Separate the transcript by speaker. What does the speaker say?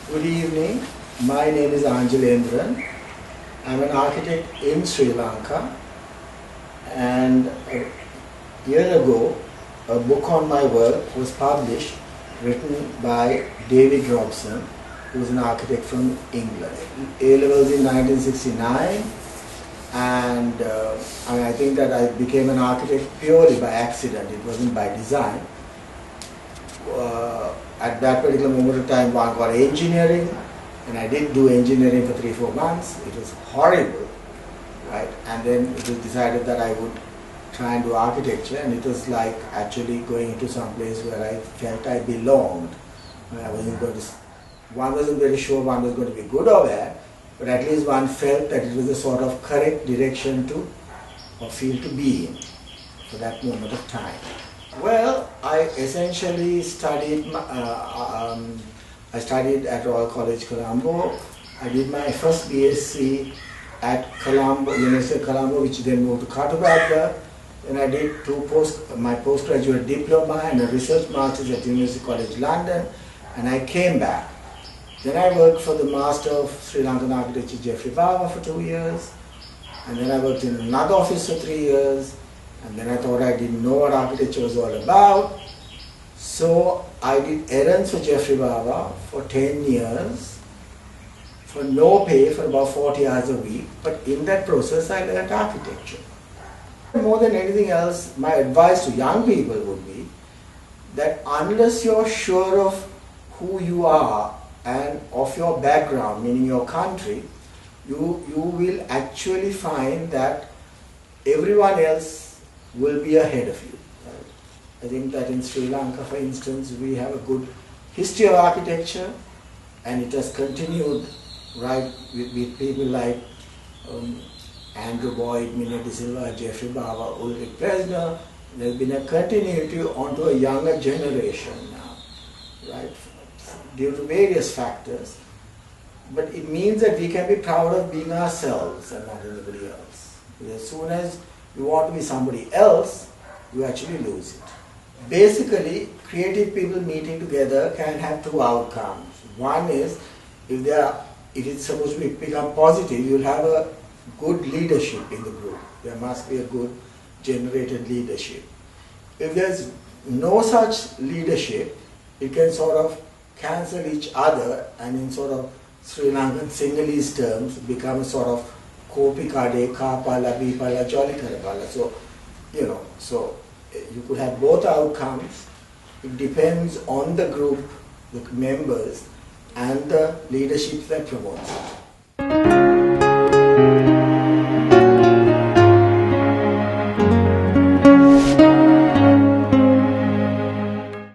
Speaker 1: Good evening. My name is Anjalendran. I'm an architect in Sri Lanka, and a year ago a book on my work was published, written by David Robson, who's an architect from England. A-levels in 1969, and I think that I became an architect purely by accident. It wasn't by design. At that particular moment of time, one got engineering, and I did do engineering for 3-4 months. It was horrible, right? And then it was decided that I would try and do architecture, and it was like actually going into some place where I felt I belonged. I wasn't going to. One wasn't very sure one was going to be good or bad, but at least one felt that it was the sort of correct direction to or field to be in for that moment of time. Well, I essentially studied. I studied at Royal College, Colombo. I did my first BSc at Colombo, University of Colombo, which then moved to Katubagda. Then I did my postgraduate diploma and a research master's at University College London, and I came back. Then I worked for the Master of Sri Lankan Architecture, Jeffrey Bava, for 2 years, and then I worked in another office for 3 years. And then I thought I didn't know what architecture was all about. So I did errands for Jeffrey Bava for 10 years for no pay, for about 40 hours a week. But in that process I learned architecture. More than anything else, my advice to young people would be that unless you're sure of who you are and of your background, meaning your country, you will actually find that everyone else will be ahead of you. I think that in Sri Lanka, for instance, we have a good history of architecture, and it has continued right with people like Andrew Boyd, Minna De Silva, Jeffrey Bava, Ulrich Presner. There's been a continuity onto a younger generation now, right, due to various factors. But it means that we can be proud of being ourselves and not anybody else. As soon as you want to be somebody else, you actually lose it. Basically, creative people meeting together can have two outcomes. One is, if it's supposed to become positive, you'll have a good leadership in the group. There must be a good generated leadership. If there's no such leadership, it can sort of cancel each other and in sort of Sri Lankan Sinhalese terms become a sort of Kopi Kade, Kapala, Bipala, Jolly Karapala. So, so you could have both outcomes. It depends on the group, the members, and the leadership that promotes it.